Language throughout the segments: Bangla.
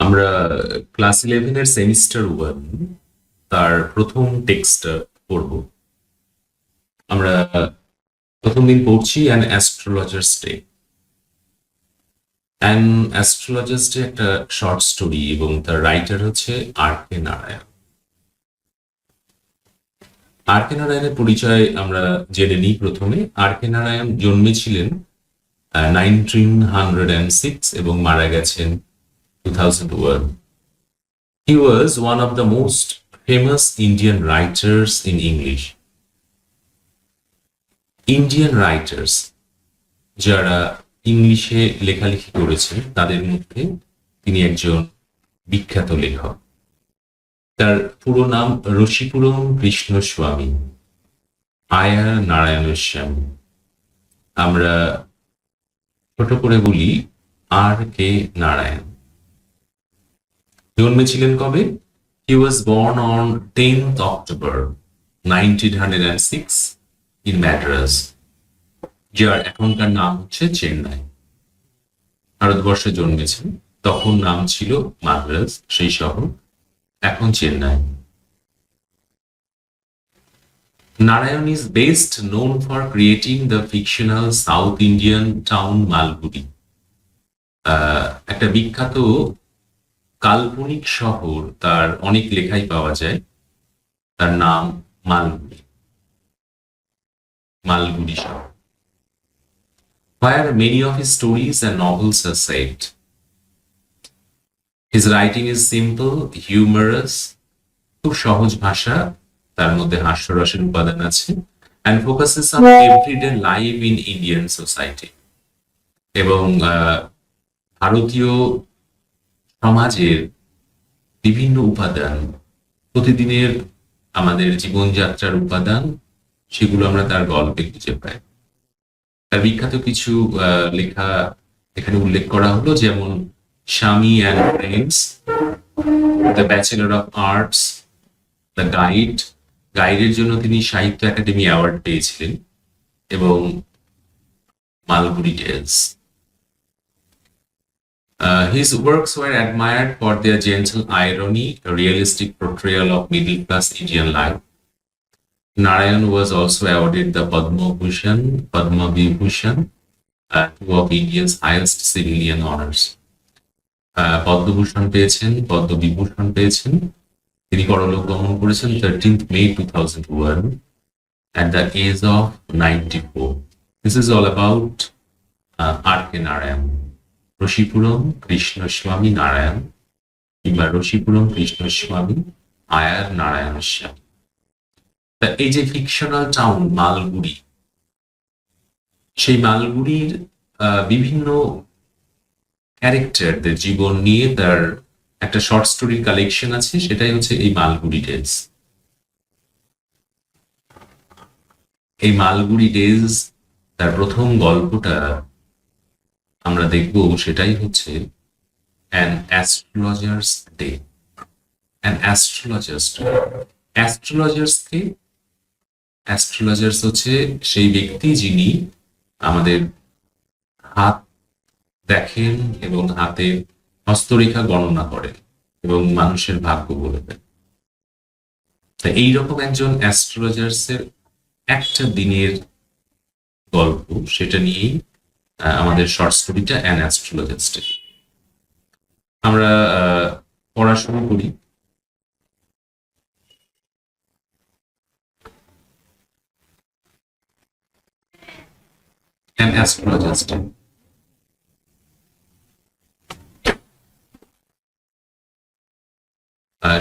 আমরা ক্লাস 11-এর সেমিস্টার 1 তার প্রথম টেক্সটটা পড়ব। আমরা প্রথম দিন পড়ছি an astrologer's day. An astrologer's day একটা শর্ট স্টোরি এবং তার রাইটার হচ্ছে আর কে নারায়ণ। আর কে নারায়ণের পরিচয় আমরা জেনে নিই। প্রথমে আর কে নারায়ণ জন্মেছিলেন 1906 এবং মারা গেছেন 2001. He was one of the most famous Indian writers in English. Indian writers যারা ইংলিশে লেখালেখি করেছেন তাদের মধ্যে তিনি একজন বিখ্যাত লেখক। তার পুরো নাম রশিপুরম কৃষ্ণস্বামী আয়ার নারায়ণস্বামী। আমরা ছোট করে বলি আর কে নারায়ণ। জন্মেছিলেন কবে? He was born on 10th October 1906 in Madras, যার এখনকার নাম হচ্ছে চেন্নাই। ভারতবর্ষে জন্মেছেন, তখন নাম ছিল মাদ্রাজ সেই শহর, এখন Chennai. Narayan is best known for creating the fictional South Indian town Malgudi. একটা বিখ্যাত কাল্পনিক শহর, তার অনেক লেখাই পাওয়া যায়, তার নাম মালগুড়ি, মালগুড়ি শহর। Where many of his stories and novels are set. His writing is simple, humorous, খুব সহজ ভাষা, তার মধ্যে হাস্যরসের উপাদান আছে, and focuses on everyday life in Indian society. এবং ভারতীয় সমাজের বিভিন্ন উপাদান, প্রতিদিনের আমাদের জীবনযাত্রার উপাদান, সেগুলো আমরা তার গল্পে খুঁজে পাই। তার বিখ্যাত কিছু লেখা এখানে উল্লেখ করা হলো, যেমন Swami and friends, the bachelor of arts, the guide. গাইডের জন্য তিনি সাহিত্য একাডেমি অ্যাওয়ার্ড পেয়েছিলেন, এবং Malgudi tales. His works were admired for their gentle irony, a realistic portrayal of middle-class Indian life. Narayan was also awarded the Padma Bhushan, Padma Vibhushan, two of India's highest civilian honors. Padma Bhushan পেয়েছেন, পদ্মবিভূষণ পেয়েছেন। তিনি পরলোক গমন করেছেন 13th May 2001 at the age of 94. This is all about আর কে নারায়ণ, রশিপুরম কৃষ্ণস্বামী নারায়ণ, কিংবা রশিপুরম কৃষ্ণস্বামী আয়ার নারায়ণস্বামী। এই যে ফিকশনাল টাউন মালগুড়ি, সেই মালগুড়ির বিভিন্ন ক্যারেক্টারদের জীবন নিয়ে তার একটা শর্ট স্টোরির কালেকশন আছে, সেটাই হচ্ছে এই মালগুড়ি ডেজ। এই মালগুড়ি ডেজ তার প্রথম গল্পটা আমরা দেখব, সেটাই হচ্ছে an astrologer's day. An astrologer's day. অ্যাস্ট্রোলজার্সকে, অ্যাস্ট্রোলজার্স হচ্ছে সেই ব্যক্তি যিনি আমাদের হাত দেখেন এবং হাতে হস্তরেখা গণনা করেন এবং মানুষের ভাগ্য বলে দেন। তা এইরকম একজন অ্যাস্ট্রোলজার্সের একটা দিনের গল্প, সেটা নিয়েই আমাদের শর্ট স্টোরিটা অ্যান অ্যাস্ট্রোলজার্স ডে। আমরা পড়া শুরু করি। An astrologer's day.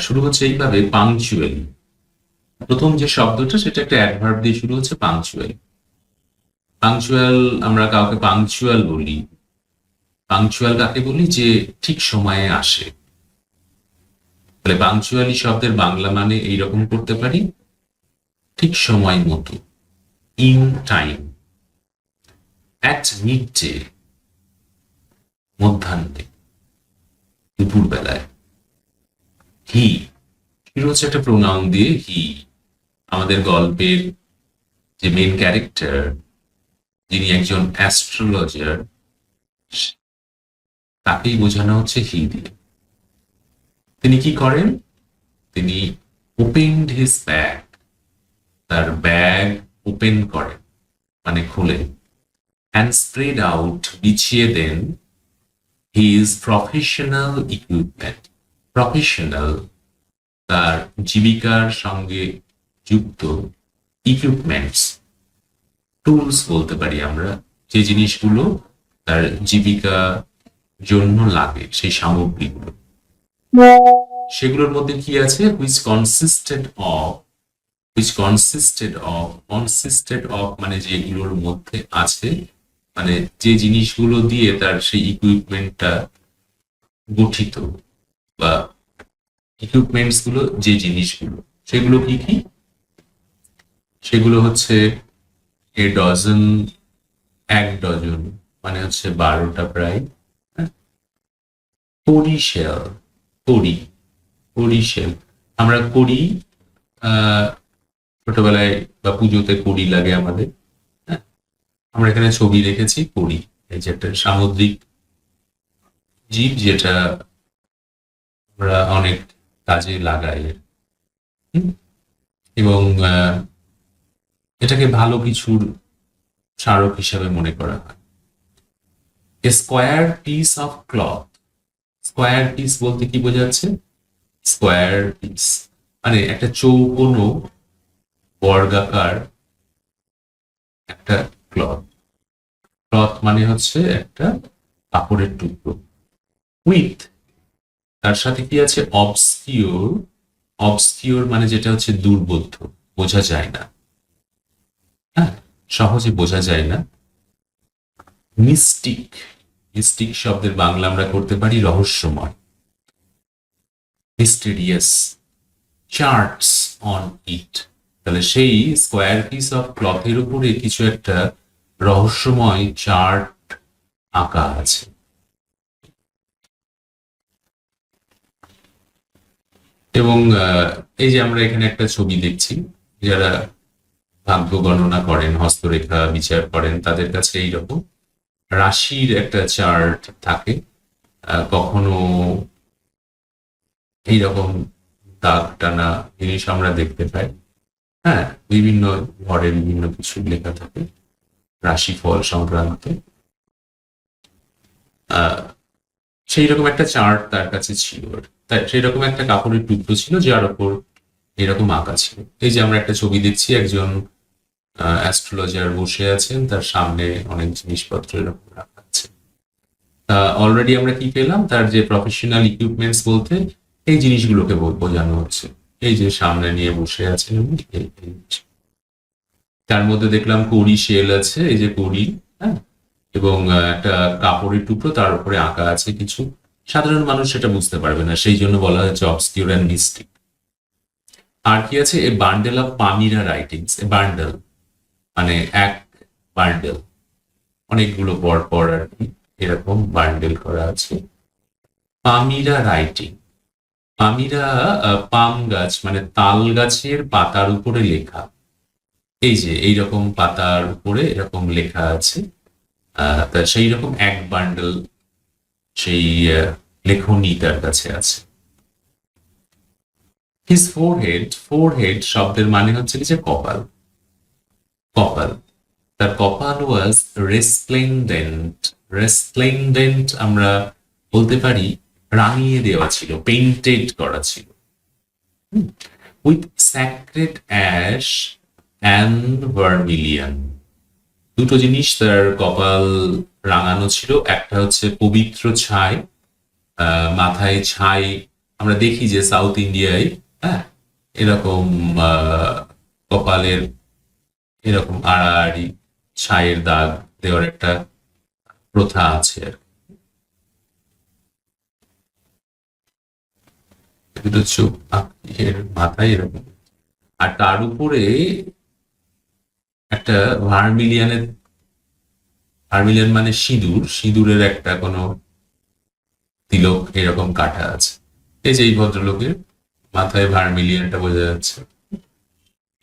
শুরু হচ্ছে এইভাবে, পাংচুয়ালি। প্রথম যে শব্দটা, সেটা একটা অ্যাডভার্ব দিয়ে শুরু হচ্ছে, পাংচুয়াল। পাংচুয়াল, আমরা কাউকে পাংচুয়াল বলি। পাংচুয়াল কাকে বলি? যে ঠিক সময়ে আসে। তাহলে পাংচুয়ালি শব্দের বাংলা মানে এইরকম করতে পারি, ঠিক সময় মতো, in time, at midday, মধ্যাহ্নে, দুপুর বেলায়। হি, শুরু হচ্ছে একটা প্রোনাউন দিয়ে, হি। আমাদের গল্পের যে মেইন ক্যারেক্টার, যিনি একজন অ্যাস্ট্রোলজার, তাকেই বোঝানো হচ্ছে হি দিয়ে। তিনি কি করেন? তিনি ওপেনড হিজ ব্যাগ, তার ব্যাগ ওপেন করেন মানে খোলেন, অ্যান্ড স্প্রেড আউট, বিছিয়ে দেন হিজ প্রফেশনাল ইকুইপমেন্ট। প্রফেশনাল, তার জীবিকার সঙ্গে যুক্ত ইকুইপমেন্টস, টুলস বলতে পারি আমরা, যে জিনিসগুলো তার জীবিকা জন্য লাগে, সেই সামগ্রীগুলো। সেগুলোর মধ্যে কি আছে? কনসিস্টেড অফ মানে যেগুলোর মধ্যে আছে, মানে যে জিনিসগুলো দিয়ে তার সেই ইকুইপমেন্টটা গঠিত, বা ইকুইপমেন্টস গুলো, যে জিনিসগুলো, সেগুলো কি কি? সেগুলো হচ্ছে এ ডজন, এক ডজন মানে হচ্ছে 12টা প্রায়। কড়ি শেল, কড়ি শেল, আমরা কড়ি, ছোটবেলায় বা পুজোতে কড়ি লাগে আমাদের। হ্যাঁ, আমরা এখানে ছবি রেখেছি কড়ি, এই যে একটা সামুদ্রিক জীব, যেটা আমরা অনেক কাজে লাগাই। এবং এটাকে ভালো কিছুর স্মারক হিসাবে মনে করা হয়। A square piece of cloth, square piece বলতে কি বোঝাচ্ছে? স্কোয়ার পিস মানে একটা চৌকোনো বর্গাকার একটা ক্লথ। ক্লথ মানে হচ্ছে একটা কাপড়ের টুকরো। উইথ, তার সাথে কি আছে? অবসকিউর, অবসকিউর মানে যেটা হচ্ছে দুর্বোধ্য, বোঝা যায় না, হ্যাঁ, সহজে বোঝা যায় না। মিস্টিক, মিস্টিক শব্দের বাংলা আমরা করতে পারি রহস্যময়। মিস্টেরিয়াস, চার্টস অন ইট, তাহলে সেই স্কোয়ার পিস অফ ক্লথের উপরে কিছু একটা রহস্যময় চার্ট আঁকা আছে। এবং এই যে আমরা এখানে একটা ছবি দেখছি, যারা ভাগ্য গণনা করেন, হস্তরেখা বিচার করেন, তাদের কাছে এইরকম রাশির একটা চার্ট থাকে। কখনো এইরকম দাগ টানা জিনিস আমরা দেখতে পাই। হ্যাঁ, বিভিন্ন ঘরে বিভিন্ন কিছু লেখা থাকে রাশিফল সংক্রান্ত। সেই রকম একটা চার্ট তার কাছে ছিল, তাই সেই রকম একটা কাপড়ের টুকরো ছিল যার উপর এরকম আঁকা ছিল। এই যে আমরা একটা ছবি দেখছি, একজন অ্যাস্ট্রোলজার বসে আছেন, তার সামনে অনেক জিনিসপত্র এরকম রাখা আছে। অলরেডি আমরা কি পেলাম? তার যে প্রফেশনাল ইকুইপমেন্টস বলতে এই জিনিসগুলোকে বোঝানো হচ্ছে। এই যে সামনে নিয়ে বসে আছেন উনি, তার মধ্যে দেখলাম কড়ি শেল আছে, এই যে কড়ি, হ্যাঁ, এবং একটা কাপড়ের টুকরো, তার উপরে আঁকা আছে কিছু। সাধারণ মানুষ সেটা বুঝতে পারবে না, সেই জন্য বলা হয়েছে অবসকিউর অ্যান্ড মিস্টিক। আর কি আছে? A bundle of palmyra writings. A bundle মানে এক বান্ডেল, অনেকগুলো পর পর আর কি এরকম বান্ডেল করা আছে। পামিরা রাইটিং, পামিরা পাম গাছ মানে তাল গাছের পাতার উপরে লেখা। এই যে এইরকম পাতার উপরে এরকম লেখা আছে। তা সেই রকম এক বান্ডেল সেই লেখনী তার কাছে আছে। হিজ ফোরহেড, ফোরহেড শব্দের মানে হচ্ছে যে কপাল, কপাল, তার কপাল ওয়াজ রেসপ্লেন্ডেন্ট। রেসপ্লেন্ডেন্ট আমরা বলতে পারি রাঙিয়ে দেওয়া ছিল, পেইন্টেড করা ছিল। With sacred ash and vermilion, দুটো জিনিস তার কপাল রাঙানো ছিল। একটা হচ্ছে পবিত্র ছাই, মাথায় ছাই আমরা দেখি যে সাউথ ইন্ডিয়ায়, হ্যাঁ, এরকম কপালের এরকম আড়াআড়ি ছাইয়ের দাগ দেওয়ার একটা প্রথা আছে আর দুটো চোখ এর মাথায় এরকম। আর তার উপরে একটা ভার্মিলিয়ানের, ভার্মিলিয়ান মানে সিঁদুর, সিঁদুরের একটা কোনো তিলক এরকম কাটা আছে। এই যে এই ভদ্রলোকের মাথায় ভার্মিলিয়ানটা বোঝা যাচ্ছে,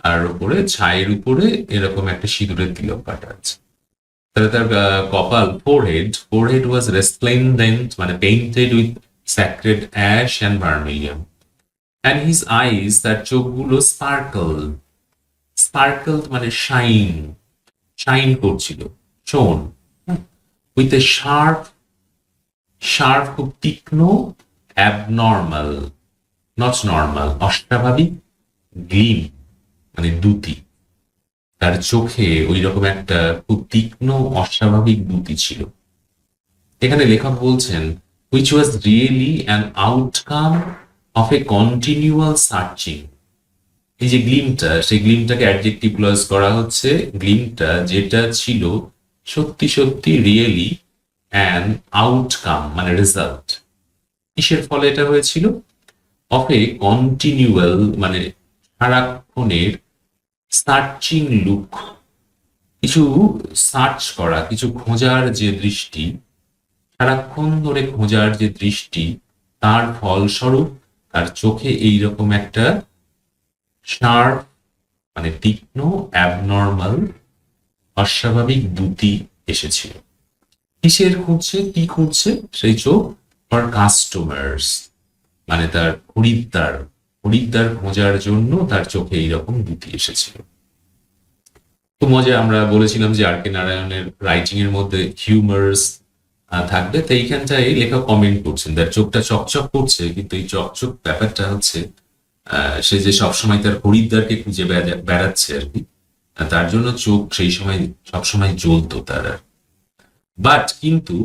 আর উপরে ছাইয়ের উপরে এরকম একটা সিঁদুরের তিলক কাটা আছে। তাহলে তার কপাল, ফোরহেড, ফোরহেড ওয়াজ রেসপ্লেন্ডেন্ট মানে painted with sacred ash and vermilion. And his eyes, তার চোখগুলো sparkled মানে শাইন করছিল, শোন, উইথ এ শার্প খুব তীক্ষ্ণ, অ্যাবনর্মাল নট নর্মাল অস্বাভাবিক, গ্লিম মানে দ্যুতি, তার চোখে ওই রকম একটা খুব তীক্ষ্ণ অস্বাভাবিক দ্যুতি ছিল। এখানে লেখক বলছেন which was really an outcome of a continual searching। এই যে গ্লিমটা, সেই গ্লিমটাকে অ্যাডজেক্টিভ ক্লজ করা হচ্ছে, গ্লিমটা যেটা ছিল সত্যি সত্যি রিয়েলি অ্যান আউটকাম মানে রেজাল্ট, কিসের ফলে এটা হয়েছিল, অফ এ কন্টিনিউয়াল মানে সারাক্ষণের সার্চিং লুক, কিছু সার্চ করা, কিছু খোঁজার যে দৃষ্টি, সারাক্ষণ ধরে খোঁজার যে দৃষ্টি, তার ফলস্বরূপ তার চোখে এইরকম একটা শার্প মানে তীক্ষ্ণ, অ্যাবনর্মাল অস্বাভাবিক দ্যুতি এসেছিল। কিসের খুঁজছে, কি খুঁজছে সেই চোখ, ফর কাস্টমার্স মানে তার খরিদ্দার খোঁজার জন্য তার চোখে এইরকম দ্যুতি এসেছিল। তো মজা, আমরা বলেছিলাম যে আর কে নারায়ণের রাইটিং এর মধ্যে হিউমার্স থাকবে, তো এইখানটায় লেখক কমেন্ট করছেন তার চোখটা চকচক করছে, কিন্তু এই চকচক ব্যাপারটা হচ্ছে সে যে সবসময় তার খরিদ্দারকে খুঁজে বেড়াচ্ছে আর কি, তার জন্য চোখ সেই সময় সবসময় জ্বলতো তার। বাট কিন্তু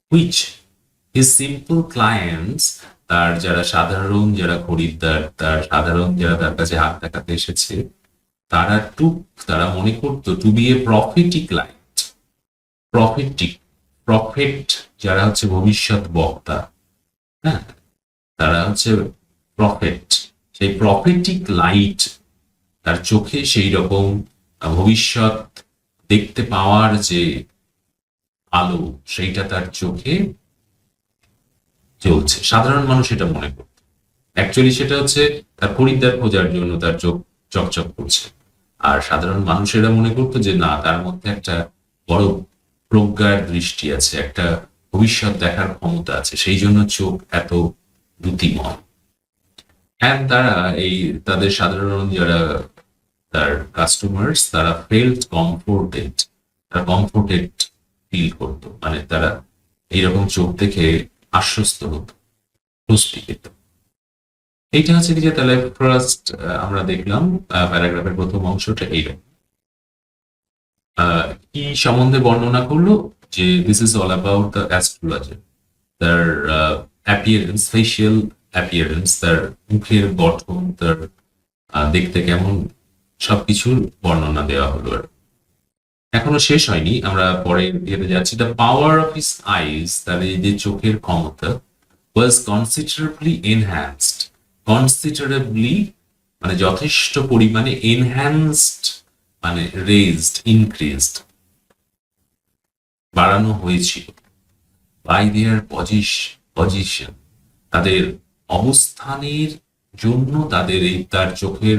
হুইচ হিজ সিম্পল ক্লায়েন্টস, তার যারা খরিদ্দার, যারা তার কাছে হাত দেখাতে এসেছে, তারা মনে করতো two B A prophetic light. Prophet যারা হচ্ছে ভবিষ্যৎ বক্তা, হ্যাঁ, তারা হচ্ছে প্রফেট, সেই প্রফেটিক লাইট তার চোখে সেই রকম ভবিষ্যৎ দেখতে পাওয়ার যে আলো, সেইটা তার চোখে জ্বলছে। সাধারণ মানুষ এটা মনে করত, অ্যাকচুয়ালি সেটা হচ্ছে তার খরিদ্দার খোঁজার জন্য তার চোখ চকচক করছে, আর সাধারণ মানুষেরা মনে করতো যে না, তার মধ্যে একটা বড় প্রজ্ঞার দৃষ্টি আছে, একটা ভবিষ্যৎ দেখার ক্ষমতা আছে, সেই জন্য চোখ এত দ্যুতিময়। হ্যাঁ, তাদের সাধারণ যারা তার কাস্টমার্স, তারা কমফোর্টেড ফিল করতো, মানে তারা এইরকম চোখ দেখে আশ্বস্ত হতো, স্বস্তি পেত। এইটা হচ্ছে কি যে তাহলে ফার্স্ট আমরা দেখলাম প্যারাগ্রাফের প্রথম অংশটা এইরকম কি সম্বন্ধে বর্ণনা করলো, যে this is all about the astrologer, তার অ্যাপিয়ারেন্স, ফেশিয়াল অ্যাপিয়ারেন্স, তার মুখের গঠন, তার দেখতে কেমন, সবকিছুর বর্ণনা দেওয়া হলো। আর এখনো শেষ হয়নি, আমরা পরে ইয়েতে যাচ্ছি। দ্য পাওয়ার অফ হিস আইজ, তার এই যে চোখের ক্ষমতা, ওয়াজ কনসিডারেবলি এনহ্যান্সড, কনসিডারেবলি মানে যথেষ্ট পরিমাণে, এনহ্যান্সড মানে রেজড, ইনক্রিজড বাড়ানো হয়েছিল, বাই দেয়ার পজিশন তাদের অবস্থানের জন্য, তাদের এই তার চোখের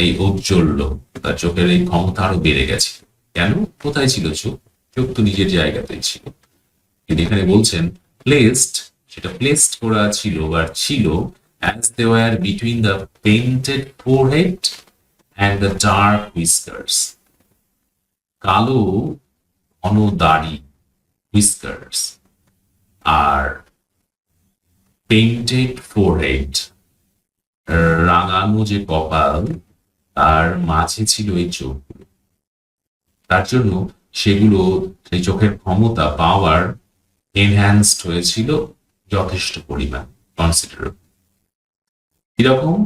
এই ঔজ্জ্বল্য, তার চোখের এই ক্ষমতা আরো বেড়ে গেছে। কেন, কোথায় ছিল চোখ, চোখ তো নিজের জায়গাতেই ছিল, কিন্তু এখানে বলছেন প্লেসড, সেটা প্লেসড করা ছিল আর ছিল as they were between the painted forehead and the dark whiskers, কালো ঘন দাড়ি, whiskers, আর পেইন্টেড ফোরহেড রাঙানো যে কপাল, তার মাঝে ছিল এই চোখ, তার জন্য সেগুলো, সেই চোখের ক্ষমতা, পাওয়ার এনহ্যান্সড হয়েছিল যথেষ্ট পরিমাণ, কনসিডারেবল। কিরকম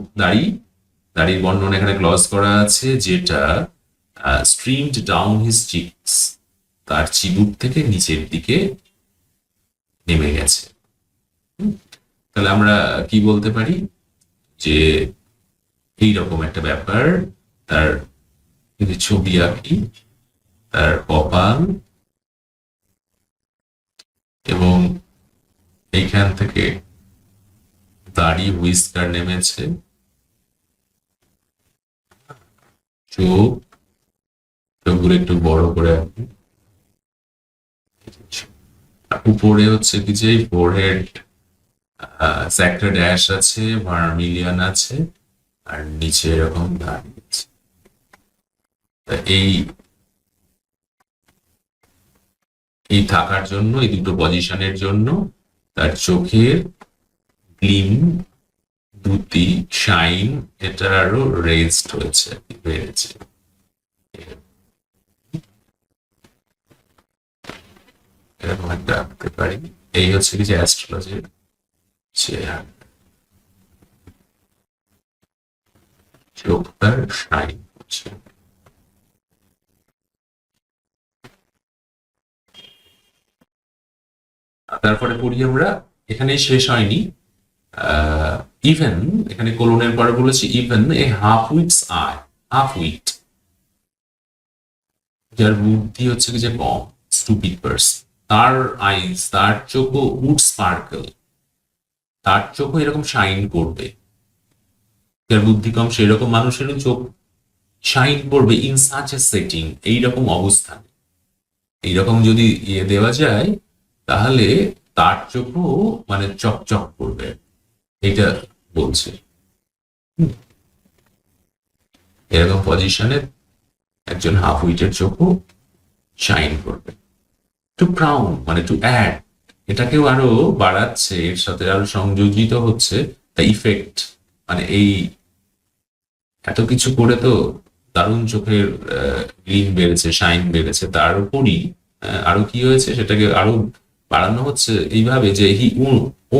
দাড়ির বর্ণনা এখানে ক্লজ করা আছে, যেটা স্ট্রিমড ডাউন হিজ চিকস, তার চিবুক থেকে নিচের দিকে নেমে গেছে। তাহলে আমরা কি বলতে পারি, যে এইরকম একটা ব্যাপার, তার যদি ছবি আঁকি, তার কপাল এবং এইখান থেকে দাড়ি, হুইস্কার নেমেছে, চোখগুলো একটু বড় করে আঁকি, আর উপরে হচ্ছে কি যে ফোরহেড একটা ড্যাশ আছে, ভার্মিলিয়ান আছে, আর নিচে এরকম দাঁড়িয়ে আছে। এই এই থাকার জন্য, এই দুটো পজিশনের জন্য তার চোখের গ্লিম, দ্যুতি, শাইন, এটা আরো রেজড হয়েছে, বেড়েছে। এরকম একটা আঁকতে পারি। এই হচ্ছে কি যে অ্যাস্ট্রোলজির চেয়ার, চোখটার শাইন হচ্ছে। তারপরে পড়ি আমরা, এখানে শেষ হয়নি। ইভেন এখানে কোলনের পরে বলেছি even a half wit's eye, half wit, যার বুদ্ধি হচ্ছে কি যে কম, স্টুপিড পার্সন, তার আইস, তার চোখও উড স্পার্কল, তার চোখও এরকম শাইন করবে। যার বুদ্ধি কম সেরকম মানুষেরও চোখ শাইন করবে ইন সাচ এ সেটিং, এইরকম অবস্থান। এইরকম যদি ইয়ে দেওয়া যায় তাহলে তার চোখও মানে চকচক করবে, এটা বলছে। এরকম পজিশনে একজন হাফ উইটের চোখও শাইন করবে। টু ক্রাউন মানে টু অ্যাড, এটাকেও আরো বাড়াচ্ছে, এর সাথে আরো সংযোজিত হচ্ছে দ্য ইফেক্ট, মানে এই এত কিছু করে তো দারুণ চোখের গ্লিম বেড়েছে, শাইন বেড়েছে, তার উপরই আরো কি হয়েছে সেটাকে আরো বাড়ানো হচ্ছে এইভাবে যে হি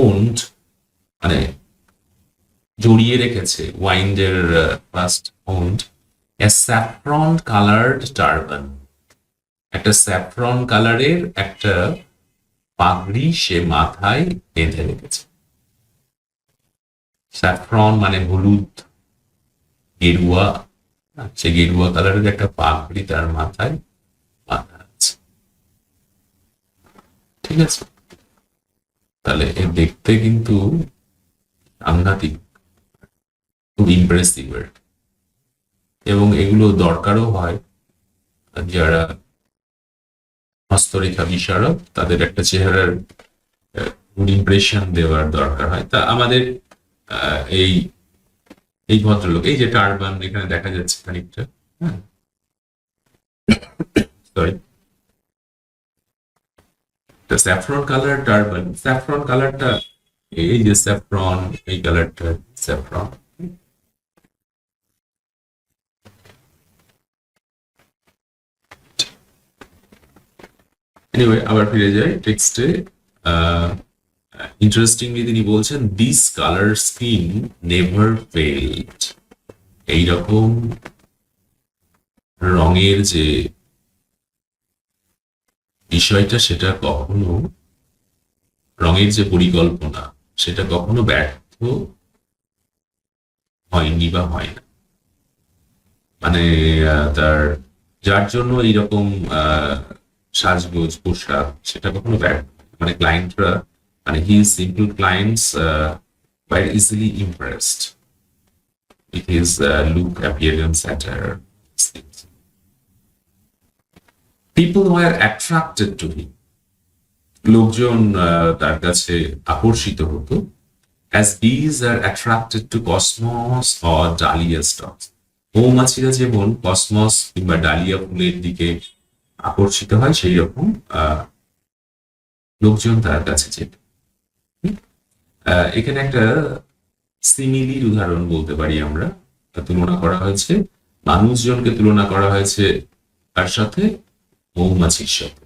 ওন্ড, মানে জড়িয়ে রেখেছে, ওয়াইন্ডের ফার্স্ট ওন্ড এ স্যাফরন কালার্ড টার্বান, একটা স্যাফরন কালারের একটা পাগড়ি সে মাথায় বেঁধে রেখেছে। স্যাফরন মানে হলুদ, গেরুয়া, সে গেরুয়া কালারের একটা পাগড়ি তার মাথায় বাঁধা আছে। ঠিক আছে, তাহলে দেখতে কিন্তু সাংঘাতিক, খুব ইমপ্রেসিভ, এবং এগুলো দরকারও হয় যারা হস্তরেখা বিশারদ, তাদের একটা চেহারার গুড ইমপ্রেশন দেওয়ার দরকার হয়। তা আমাদের এই এই ভদ্রলোক, এই যে টার্বান এখানে দেখা যাচ্ছে খানিকটা, হ্যাঁ sorry, saffron colour turban, saffron কালারটা, এই যে স্যাফরন, এই কালারটা স্যাফরন। এনিওয়ে আবার ফিরে যাই টেক্সটে। ইন্টারেস্টিংলি তিনি বলছেন this colour scheme never failed, এইরকম রঙের যে বিষয়টা সেটা কখনো, রঙের যে পরিকল্পনা সেটা কখনো ব্যর্থ হয়নি বা হয় না। মানে তার যার জন্য এইরকম সাজগোজ পোশাক সেটা কখনো ব্যর্থ, মানে ক্লায়েন্টরা, মানে he simple clients were easily impressed with his look, appearance, attire. People were attracted to him. লোকজন তার কাছে আকর্ষিত হতো, as bees are attracted to cosmos or dahlia stalks. মৌমাছিরা যেমন কসমস কিংবা ডালিয়া ফুলের দিকে আকর্ষিত হয়, সেই রকম লোকজন তার কাছে যেত। এখানে একটা সিমিলির উদাহরণ বলতে পারি আমরা, তুলনা করা হয়েছে, মানুষজনকে তুলনা করা হয়েছে তার সাথে, মৌমাছির সাথে,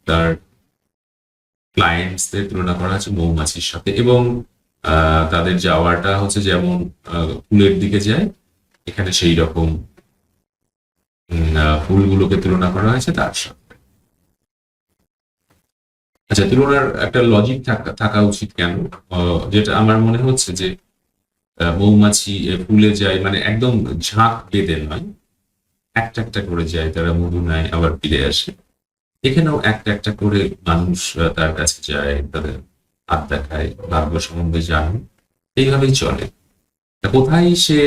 তার ক্লায়েন্টসদের তুলনা করা হয়েছে মৌমাছির সাথে, এবং তাদের যাওয়াটা হচ্ছে যেমন ফুলের দিকে যায়, এখানে সেই রকম ফুলগুলোকে তুলনা করা হয়েছে তার সাথে। আচ্ছা, তুলনার একটা লজিক থাকা উচিত কেন, যেটা আমার মনে হচ্ছে যে মৌমাছি ফুলে যায় মানে একদম ঝাঁক বেঁধে নয়, একটা একটা করে যায়, তারা মধু নেয় আবার ফিরে আসে। এখানেও একটা একটা করে মানুষ তার কাছে যায়, তাদের হাত দেখায়, ভাগ্য সম্বন্ধে জানে, এইভাবেই চলে। কোথায় সে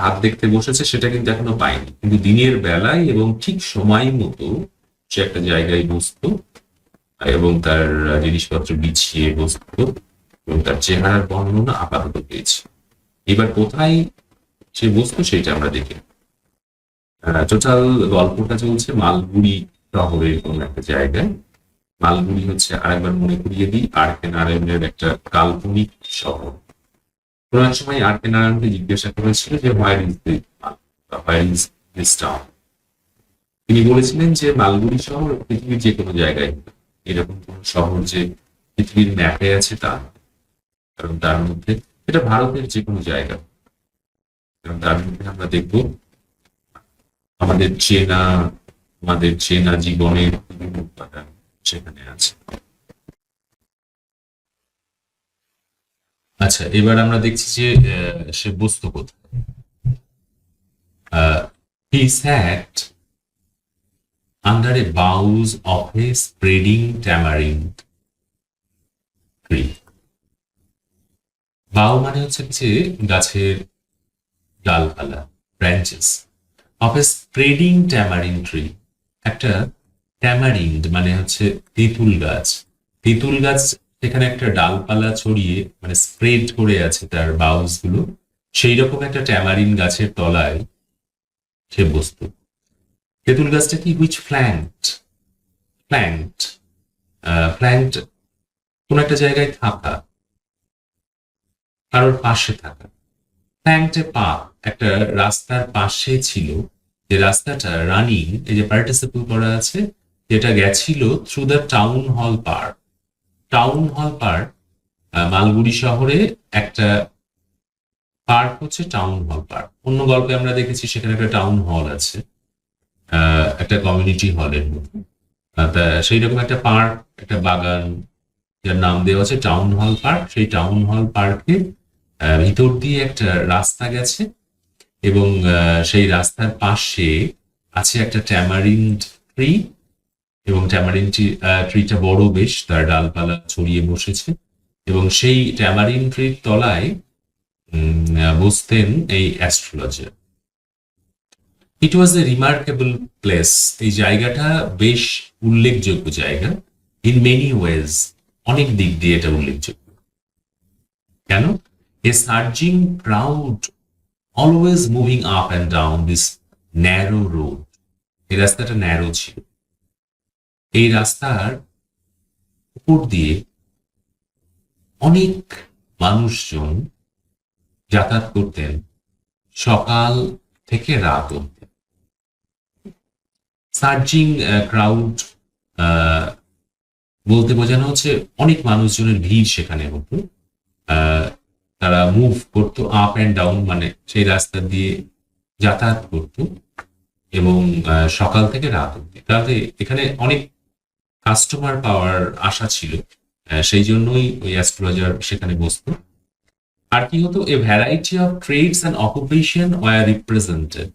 হাত দেখতে বসেছে সেটা কিন্তু এখনো পায়নি, কিন্তু দিনের বেলায় এবং ঠিক সময় মতো সে একটা জায়গায় বসতো, এবং তার জিনিসপত্র বিছিয়ে বস্তু এবং তার চেহারার বর্ণনা আপাতত পেয়েছি। এবার কোথায় সে বস্তু সেটা আমরা দেখি। টোটাল গল্পটা চলছে মালগুড়ি শহরের কোন একটা জায়গায়। মালগুড়ি হচ্ছে, আরেকবার মনে করিয়ে দিই, আর কে নারায়ণের একটা কাল্পনিক শহর। কোন এক সময় আর কে নারায়ণকে জিজ্ঞাসা করেছিল যে where is this, where is this town. তিনি বলেছিলেন যে মালগুড়ি শহর পৃথিবীর যে কোনো জায়গায়, এরকম কোন শহর যে পৃথিবীর ম্যাপে আছে তা নয়। কারণ তার মধ্যে, এটা ভারতের যে কোনো জায়গা, কারণ তার মধ্যে আমরা দেখবো আমাদের চেনা জীবনের বিভিন্ন উপাদান সেখানে আছে। আচ্ছা, এবার আমরা দেখছি যে সে বস্তু কোথায়। He sat under a boughs of a spreading tamarind tree. Bough মানে হচ্ছে যে গাছের ডালপালা, branches, of a spreading tamarind tree. একটা ট্যামারিন্ড মানে হচ্ছে তেঁতুল গাছ। তেঁতুল গাছ এখানে একটা ডালপালা ছড়িয়ে মানে স্প্রেড করে আছে তার বাউস গুলো, সেই রকম একটা ট্যামারিন গাছের তলায় সে বস্তু। তেঁতুল গাছটা কি? হুইচ ফ্ল্যাঙ্কড ফ্ল্যাঙ্কড কোন একটা জায়গায় থাকা, কারোর পাশে থাকা। ফ্ল্যাঙ্কড এ পাথ, একটা রাস্তার পাশে ছিল, যে রাস্তাটা রানিং, এই যে পার্টিসিপল করা আছে, যেটা গেছিল through the town hall park. Town hall park Malgudi শহরে একটা পার্ক হচ্ছে টাউন হল পার্ক। অন্য গল্পে আমরা দেখেছি সেখানে একটা টাউন হল আছে, একটা কমিউনিটি হলের মতো। সেই রকম একটা পার্ক, একটা বাগান, যার নাম দেওয়া আছে টাউন হল পার্ক। সেই টাউন হল পার্কে ভিতর দিয়ে একটা রাস্তা গেছে এবং সেই রাস্তার পাশে আছে একটা ট্যামারিন্ড ট্রি, এবং ট্যামারিন ট্রিটা বড় বেশ, তার ডালপালা ছড়িয়ে বসেছে, এবং সেই ট্যামারিন ট্রির তলায় বসতেন এই astrologer. It was a remarkable place. এই জায়গাটা বেশ উল্লেখযোগ্য জায়গা। ইন মেনি ওয়েজ, অনেক দিক দিয়ে এটা উল্লেখযোগ্য। কেন? A surging crowd always moving up and down this narrow road. এই রাস্তাটা ন্যারো ছিল। এই রাস্তার উপর দিয়ে অনেক মানুষজন যাতায়াত করতেন সকাল থেকে রাত অব্দি। সার্জিং ক্রাউড বলতে বোঝানো হচ্ছে অনেক মানুষজনের ভিড় সেখানে হতো। তারা মুভ করতো আপ অ্যান্ড ডাউন, মানে সেই রাস্তা দিয়ে যাতায়াত করতো, এবং সকাল থেকে রাত অব্দি। তাহলে এখানে অনেক কাস্টমার পাওয়ার আশা ছিল, সেই জন্যই ওই অ্যাস্ট্রোলজার সেখানে বসতো। আর কি হতো? A variety of trades and occupation were represented.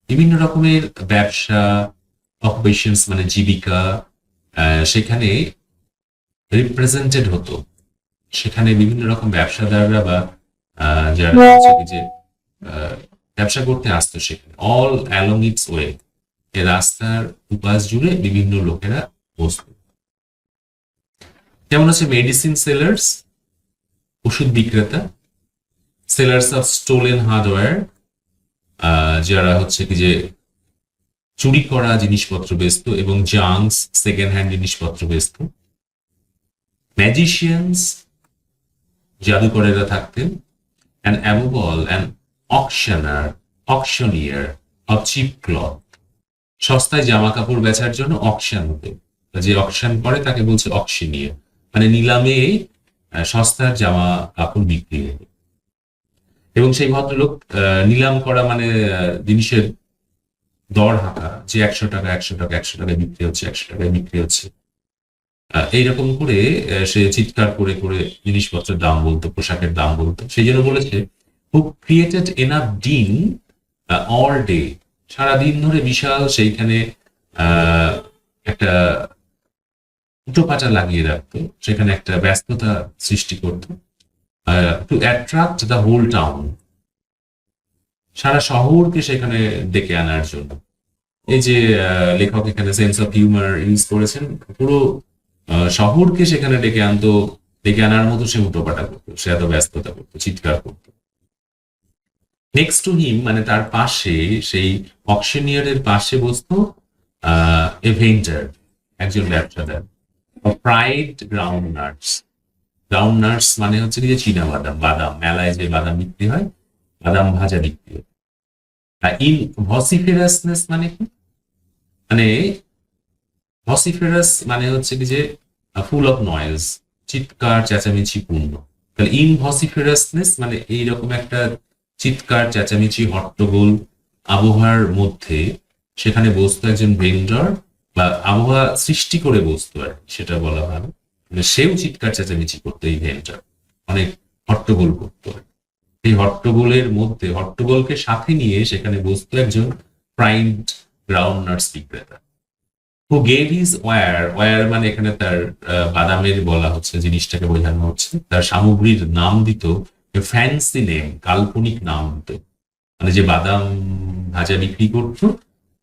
বিভিন্ন রকমের ব্যবসা, অকুপেশনস মানে জীবিকা, সেখানে রিপ্রেজেন্টেড হতো। সেখানে বিভিন্ন রকম ব্যবসাদাররা বা যারা হচ্ছে যে ব্যবসা করতে আসতো সেখানে, অল অ্যালং ইটস ওয়ে, এই রাস্তার উপাস জুড়ে বিভিন্ন লোকেরা বসত। যেমন হচ্ছে মেডিসিন সেলার্স, ওষুধ বিক্রেতা, সেলার্স অফ স্টোলেন হার্ডওয়্যার, যারা হচ্ছে কি যে চুরি করা জিনিসপত্র বেচত, এবং জাঙ্কস, সেকেন্ড হ্যান্ড জিনিসপত্র বেচত। ম্যাজিশিয়ানস, জাদুকরেরা থাকতেন, and above all an auctioneer of cheap cloth. সস্তায় জামা কাপড় বেচার জন্য অকশন হতো, যে অকশন করে তাকে বলছে অকশনিয়ার, মানে নিলামে সস্তার জামা কাপড় বিক্রি হতো। এবং সেই ভদ্রলোক নিলাম করা মানে জিনিসের দর হাঁকা, যে 100 টাকা 100 টাকা 100 টাকায় বিক্রি হচ্ছে, 100 টাকায় বিক্রি হচ্ছে, এইরকম করে সে চিৎকার করে করে জিনিসপত্রের দাম বলতো, পোশাকের দাম বলতো। সেই জন্য বলেছে হু created enough dean all day, সারাদিন ধরে বিশাল সেইখানে একটা উটোপাটা লাগিয়ে রাখতো, সেখানে একটা ব্যস্ততা সৃষ্টি করতো, to attract the whole town, সারা শহরকে সেখানে ডেকে আনার জন্য। এই যে লেখক এখানে সেন্স অফ হিউমার ইউজ করেছেন, পুরো শহরকে সেখানে ডেকে আনতো, ডেকে আনার মতো সে উটোপাটা করতো, সে এত ব্যস্ততা করতো, চিৎকার করতো। নেক্সট টু হিম মানে তার পাশে, সেই অকশনিয়ারের পাশে বসতো এ ভেন্ডার, একজন ব্যবসাদার। Fried ground nuts, ground nuts মানে হচ্ছে কি যে চীনা বাদাম, বাদাম মেলায় যে বাদাম বিক্রি হয়, বাদাম ভাজা বিক্রি হয়। আর ইন ভসিফেরাসনেস মানে কি, মানে ভসিফেরাস মানে হচ্ছে কি যে ফুল অফ নয়েজ, চিৎকার চেঁচামেচি পূর্ণ। তাহলে ইন ভসিফেরাসনেস মানে এইরকম একটা চিৎকার চেঁচামেচি হট্টগোল আবহাওয়ার মধ্যে সেখানে বসতো একজন ভেন্ডর, বা আবহাওয়া সৃষ্টি করে বসতো আর কি, সেটা বলা ভালো। মানে সেও চিৎকার চেঁচামেচি করতো এই ভেন্ডর, অনেক হট্টগোল করতো আর কি। এই হট্টগোলের মধ্যে, হট্টগোলকে সাথে নিয়ে সেখানে বসতো একজন প্রাইমড গ্রাউন্ডনাটস বিক্রেতা। Who gave his ware, ware মানে এখানে তার বাদামের বলা হচ্ছে, জিনিসটাকে বোঝানো হচ্ছে, তার সামগ্রীর নাম দিত ফ্যান্সি নেম, কাল্পনিক নাম দিত। মানে যে বাদাম ভাজা বিক্রি করতো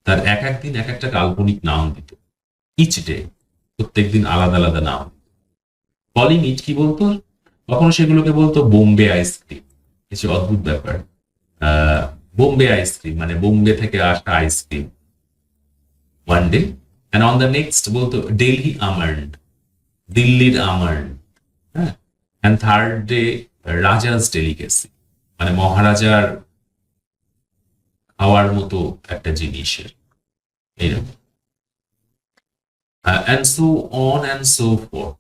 তার এক এক দিন এক একটা কাল্পনিক নাম দিত, ইচ ডে, প্রত্যেকদিন আলাদা আলাদা নাম। কলিং ইট কি বলতো, কখনো সেগুলোকে বলতো বোম্বে আইসক্রিম। কিছু অদ্ভুত ব্যাপার, বোম্বে আইসক্রিম মানে বোম্বে থেকে আসা ice cream, one day. And on the next বলতো ডেইলি আমান্ড, দিল্লির আমান্ড, হ্যাঁ। অ্যান্ড থার্ড ডে রাজাস ডেলিকেসি, মানে মহারাজার খাওয়ার মতো একটা জিনিসের, এইরকম। And so on and so fourth,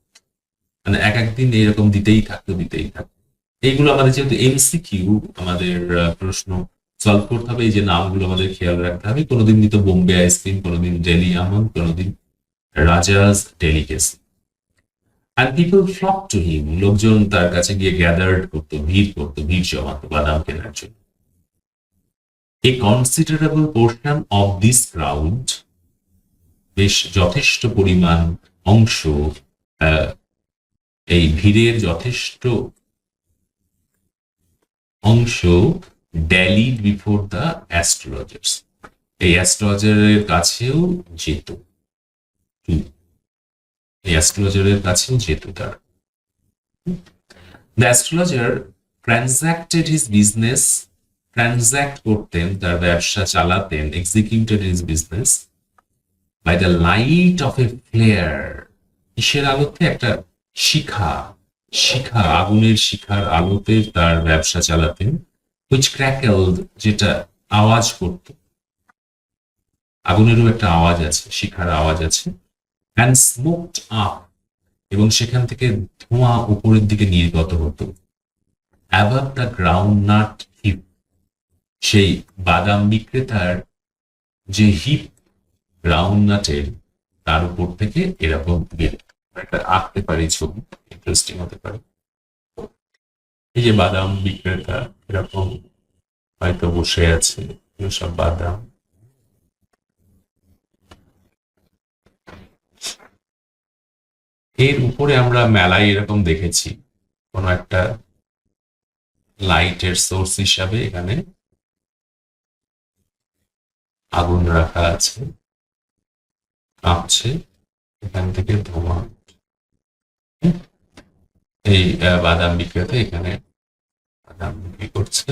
মানে এক একদিন এইরকম দিতেই থাকতো, দিতেই থাকতো। এইগুলো আমাদের যেহেতু এমসিকিউ, আমাদের প্রশ্ন সলভ করতে হবে, এই যে নামগুলো আমাদের খেয়াল রাখতে হবে। কোনোদিন দিত বোম্বে আইসক্রিম, কোনোদিন ডেলি আমন্ড, কোনোদিন Raja's delicacy. And people flock to him, লোকজন তার কাছে গিয়ে গ্যাদার্ড করতো, ভিড় করতো, ভিড় জমাতো বাদাম কেনার জন্য। A considerable portion of this crowd, বেশ যথেষ্ট পরিমাণ অংশ, আহ, এই ভিড়ের যথেষ্ট অংশ ড্যালিড বিফোর দ্য অ্যাস্ট্রোলজার্স, এই অ্যাস্ট্রোলজারের কাছেও যেত, এই অ্যাস্ট্রোলজারের কাছেও যেত তারা। The astrologer transacted his business, transact করতেন, তার ব্যবসা চালাতেন, executed his business by the light of a flare, কিসের আলোতে, একটা শিখা, শিখা, আগুনের শিখার আলোতে তার ব্যবসা চালাতেন। হুইচ ক্র্যাকেলড, যেটা আওয়াজ করত, আগুনেরও একটা আওয়াজ আছে, শিখার আওয়াজ আছে। অ্যান্ড স্মোকড আপ, এবং সেখান থেকে ধোঁয়া উপরের দিকে নির্গত হতো। Above the ground nut heap, সেই বাদাম বিক্রেতার যে হিপ গ্রাউন্ড নাটের, তার উপর থেকে এরকম বের, একটা আঁকতে পারি ছবি, ইন্টারেস্টিং হতে পারে। এই যে বাদাম বিক্রেতা এরকম হয়তো বসে আছে, সব বাদাম, এর উপরে আমরা মেলায় এরকম দেখেছি কোন একটা লাইটের সোর্স হিসাবে এখানে আগুন রাখা আছে, কাঁপছে, এখান থেকে ধোঁয়া। এই বাদাম বিক্রেতা এখানে বাদাম বিক্রি করছে,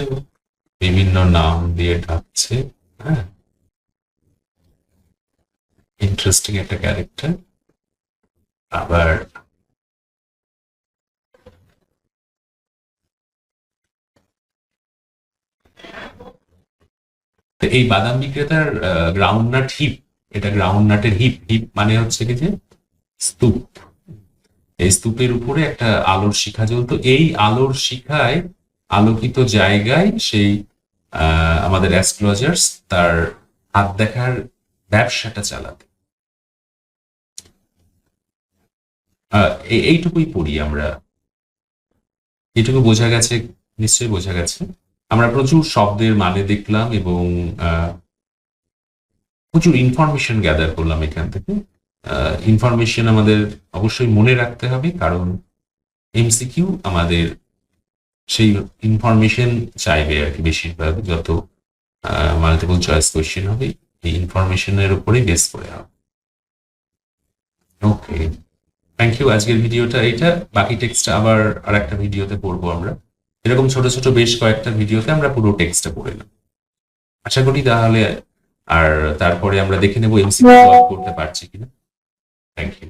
বিভিন্ন নাম দিয়ে ডাকছে, হ্যাঁ, ইন্টারেস্টিং একটা ক্যারেক্টার। আবার এই বাদাম বিক্রেতার গ্রাউন্ড নাট হিপ, এটা গ্রাউন্ড নাটের হিপ, হিপ মানে হচ্ছে কি যে স্তূপ, এই স্তূপের উপরে একটা আলোর শিখা জ্বলতো, এই আলোর শিখায় আলোকিত জায়গায় সেই আমাদের অ্যাস্ট্রোলজার্স তার হাত দেখার ব্যবসাটা চালাতে। এইটুকুই পড়ি আমরা, এইটুকু বোঝা গেছে, নিশ্চয়ই বোঝা গেছে। আমরা প্রচুর শব্দের মানে দেখলাম এবং প্রচুর ইনফরমেশন গ্যাদার করলাম এখান থেকে। ইনফরমেশন আমাদের অবশ্যই মনে রাখতে হবে, কারণ এমসিকিউ আমাদের সেই ইনফরমেশন চাইবে আর কি, বেশিরভাগ যত মাল্টিপল চয়েস কোয়েশ্চেন হবে এই ইনফরমেশনের উপরেই বেস করে হবে। ওকে, থ্যাংক ইউ। আজকের ভিডিওটা এইটা, বাকি টেক্সটটা আবার আর একটা ভিডিওতে পড়বো আমরা। এরকম ছোট ছোট বেশ কয়েকটা ভিডিওতে আমরা পুরো টেক্সটটা পড়লাম, আশা করি তাহলে। আর তারপরে আমরা দেখে নেবো এমসিকিউ সলভ করতে পারছি কিনা। Thank you.